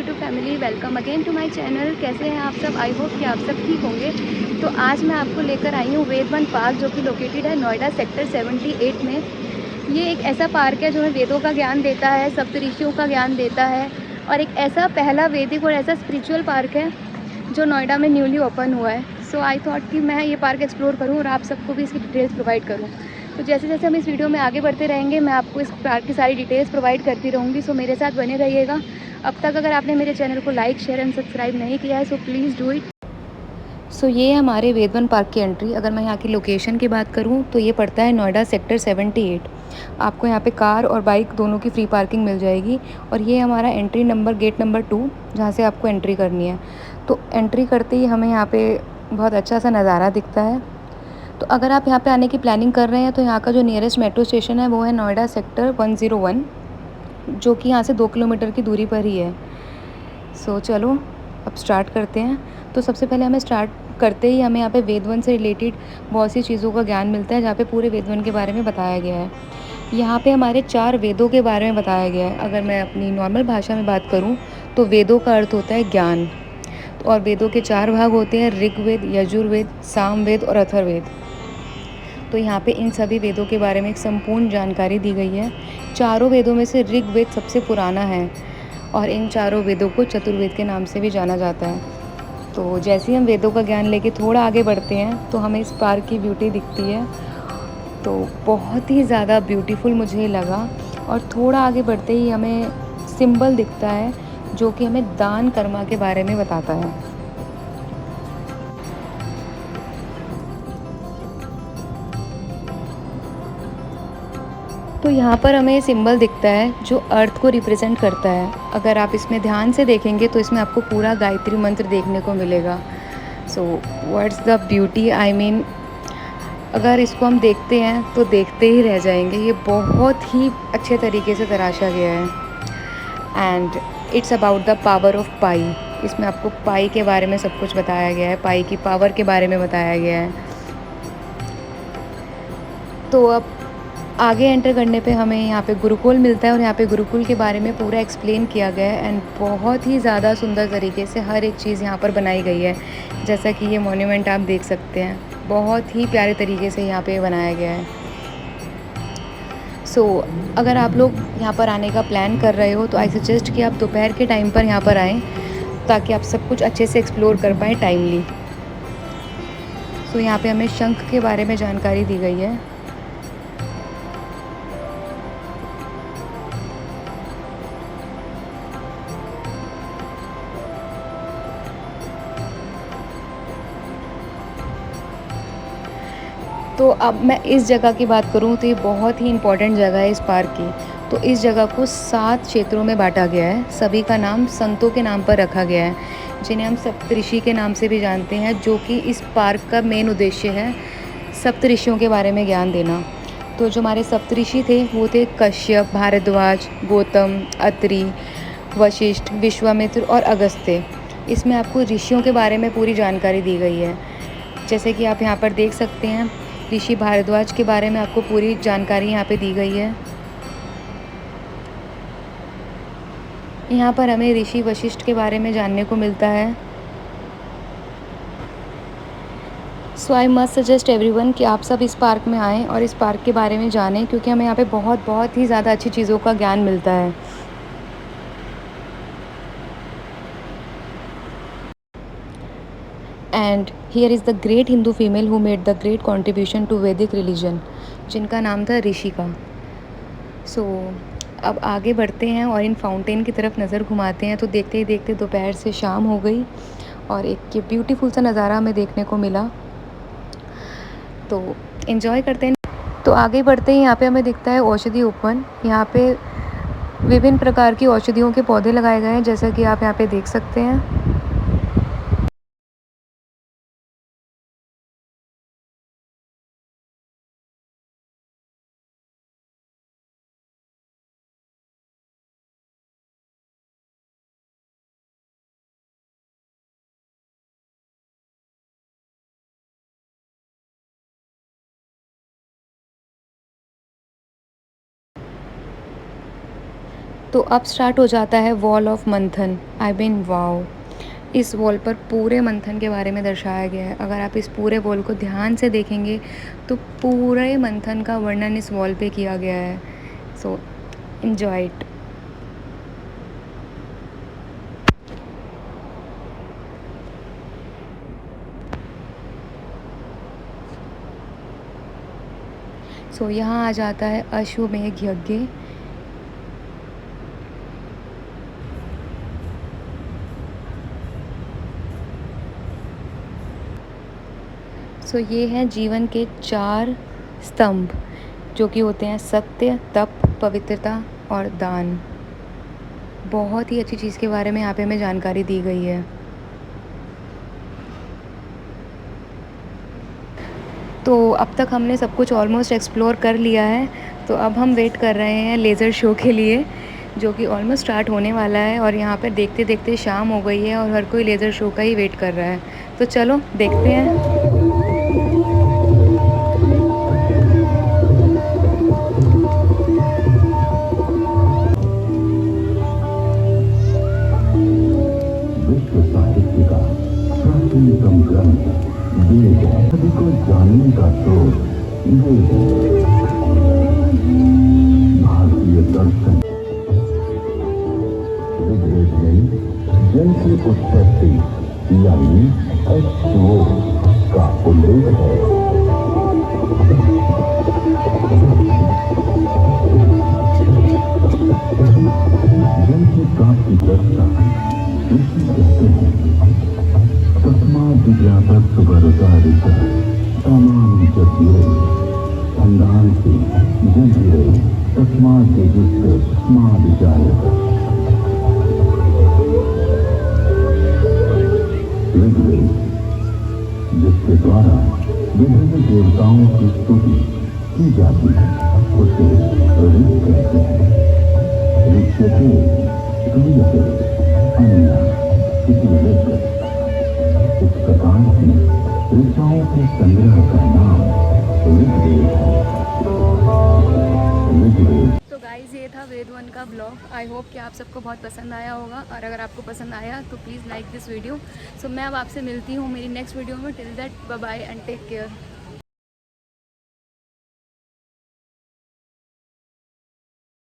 YouTube family, welcome again to my channel. कैसे हैं आप सब? आई होप कि आप सब ठीक होंगे। तो आज मैं आपको लेकर आई हूँ वेद वन पार्क, जो कि लोकेटेड है नोएडा सेक्टर 78 में। ये एक ऐसा पार्क है जो हमें वेदों का ज्ञान देता है, सप्तऋषियों का ज्ञान देता है, और एक ऐसा पहला वैदिक और ऐसा स्पिरिचुअल पार्क है जो नोएडा में न्यूली ओपन हुआ है। सो आई थॉट कि मैं ये पार्क एक्सप्लोर करूँ और आप सबको भी इसकी डिटेल्स प्रोवाइड करूँ। तो जैसे जैसे हम इस वीडियो में आगे बढ़ते रहेंगे, मैं आपको इस पार्क की सारी डिटेल्स प्रोवाइड करती रहूँगी। सो मेरे साथ बने रहिएगा। अब तक अगर आपने मेरे चैनल को लाइक, शेयर एंड सब्सक्राइब नहीं किया है, सो प्लीज़ डू इट। सो ये है हमारे वेद वन पार्क की एंट्री। अगर मैं यहाँ की लोकेशन की बात करूँ तो ये पड़ता है नोएडा सेक्टर 78। आपको यहाँ पे कार और बाइक दोनों की फ्री पार्किंग मिल जाएगी। और ये हमारा एंट्री नंबर, गेट नंबर 2, जहाँ से आपको एंट्री करनी है। तो एंट्री करते ही हमें यहाँ पे बहुत अच्छा सा नज़ारा दिखता है। तो अगर आप यहाँ पे आने की प्लानिंग कर रहे हैं तो यहाँ का जो नियरेस्ट मेट्रो स्टेशन है वो है नोएडा सेक्टर 101, जो कि यहाँ से 2 किलोमीटर की दूरी पर ही है। सो चलो अब स्टार्ट करते हैं। तो सबसे पहले हमें स्टार्ट करते ही हमें यहाँ पे वेद वन से रिलेटेड बहुत सी चीज़ों का ज्ञान मिलता है, जहाँ पे पूरे वेद वन के बारे में बताया गया है। यहाँ पे हमारे 4 वेदों के बारे में बताया गया है। अगर मैं अपनी नॉर्मल भाषा में बात करूँ तो वेदों का अर्थ होता है ज्ञान। और वेदों के 4 भाग होते हैं: ऋग्वेद, यजुर्वेद, सामवेद और अथर्ववेद। तो यहाँ पे इन सभी वेदों के बारे में एक संपूर्ण जानकारी दी गई है। चारों वेदों में से ऋग्वेद सबसे पुराना है और इन चारों वेदों को चतुर्वेद के नाम से भी जाना जाता है। तो जैसे ही हम वेदों का ज्ञान लेके थोड़ा आगे बढ़ते हैं तो हमें इस पार्क की ब्यूटी दिखती है। तो बहुत ही ज़्यादा ब्यूटीफुल मुझे लगा। और थोड़ा आगे बढ़ते ही हमें सिंबल दिखता है जो कि हमें दान कर्मा के बारे में बताता है। तो यहाँ पर हमें सिंबल दिखता है जो अर्थ को रिप्रेजेंट करता है। अगर आप इसमें ध्यान से देखेंगे तो इसमें आपको पूरा गायत्री मंत्र देखने को मिलेगा। So what's the beauty, I mean अगर इसको हम देखते हैं तो देखते ही रह जाएंगे। ये बहुत ही अच्छे तरीके से तराशा गया है। And it's about the power of pi. इसमें आपको पाई के बारे में सब कुछ बताया गया है, पाई की पावर के बारे में बताया गया है। तो अब आगे एंटर करने पे हमें यहाँ पे गुरुकुल मिलता है और यहाँ पे गुरुकुल के बारे में पूरा एक्सप्लेन किया गया है। एंड बहुत ही ज़्यादा सुंदर तरीके से हर एक चीज़ यहाँ पर बनाई गई है। जैसा कि ये मॉन्यूमेंट आप देख सकते हैं, बहुत ही प्यारे तरीके से यहाँ पे बनाया गया है। सो अगर आप लोग यहाँ पर आने का प्लान कर रहे हो तो आई सजेस्ट कि आप दोपहर के टाइम पर यहाँ पर आएँ, ताकि आप सब कुछ अच्छे से एक्सप्लोर कर पाएँ टाइमली। सो यहाँ पे हमें शंख के बारे में जानकारी दी गई है। तो अब मैं इस जगह की बात करूँ तो ये बहुत ही इम्पॉर्टेंट जगह है इस पार्क की। तो इस जगह को 7 क्षेत्रों में बांटा गया है। सभी का नाम संतों के नाम पर रखा गया है, जिन्हें हम सप्तऋषि के नाम से भी जानते हैं, जो कि इस पार्क का मेन उद्देश्य है सप्तऋषियों के बारे में ज्ञान देना। तो जो हमारे सप्तऋषि थे वो थे कश्यप, भारद्वाज, गौतम, अत्रि, वशिष्ठ, विश्वामित्र और अगस्त्य। इसमें आपको ऋषियों के बारे में पूरी जानकारी दी गई है। जैसे कि आप यहाँ पर देख सकते हैं, ऋषि भारद्वाज के बारे में आपको पूरी जानकारी यहाँ पे दी गई है। यहाँ पर हमें ऋषि वशिष्ठ के बारे में जानने को मिलता है। सो आई मस्ट सजेस्ट एवरीवन कि आप सब इस पार्क में आएँ और इस पार्क के बारे में जानें, क्योंकि हमें यहाँ पे बहुत ही ज़्यादा अच्छी चीज़ों का ज्ञान मिलता है। And here is the great Hindu female who made the great contribution to Vedic religion, जिनका नाम था ऋषिका। सो अब आगे बढ़ते हैं और इन फाउंटेन की तरफ नज़र घुमाते हैं। तो देखते ही देखते दोपहर से शाम हो गई और एक ये ब्यूटीफुल सा नज़ारा हमें देखने को मिला। तो इन्जॉय करते हैं। तो आगे बढ़ते ही यहाँ पे हमें दिखता है औषधि उपवन। यहाँ पे विभिन्न प्रकार की औषधियों के पौधे लगाए गए हैं, जैसा कि आप यहाँ पे देख सकते हैं। तो अब स्टार्ट हो जाता है वॉल ऑफ मंथन। आई मीन वाओ, इस वॉल पर पूरे मंथन के बारे में दर्शाया गया है। अगर आप इस पूरे वॉल को ध्यान से देखेंगे तो पूरे मंथन का वर्णन इस वॉल पे किया गया है। So enjoy it. सो यहाँ आ जाता है अश्वमेध यज्ञ। सो ये हैं जीवन के 4 स्तंभ, जो कि होते हैं सत्य, तप, पवित्रता और दान। बहुत ही अच्छी चीज़ के बारे में यहाँ पे हमें जानकारी दी गई है। तो अब तक हमने सब कुछ ऑलमोस्ट एक्सप्लोर कर लिया है। तो अब हम वेट कर रहे हैं लेज़र शो के लिए, जो कि ऑलमोस्ट स्टार्ट होने वाला है। और यहाँ पर देखते देखते शाम हो गई है और हर कोई लेज़र शो का ही वेट कर रहा है। तो चलो देखते हैं। विश्व साहित्य का प्राचीनतम ग्रंथ वेद है। सभी को जानने का स्रोत वेद है। भारतीय दर्शन ऋग्वेद में जल की उत्पत्ति यानी H2O का उल्लेख है। जल की प्राप्ति चर्चा ऋषि कहते हैं, तस्मात् जिज्ञासा सुगरुतारिता तमाम जतिरे अंधांसी जंजिरे तस्मात् जिज्ञासा मां विचारता। ऋग्वेद, जिसके द्वारा विभिन्न देवताओं की स्तुति की जाती है, उसे ऋग कहते हैं। ऋक्षते सूर्यते अन्य इति ऋग। इस प्रकार से ऋचाओं के संग्रह का नाम ऋग्वेद है। ऋग्वेद। तो गाइज़, ये था वेद 1 का ब्लॉग। आई होप कि आप सबको बहुत पसंद आया होगा, और अगर आपको पसंद आया तो please like this video. So मैं अब आपसे मिलती हूँ मेरी नेक्स्ट वीडियो में। Till that bye bye and take care.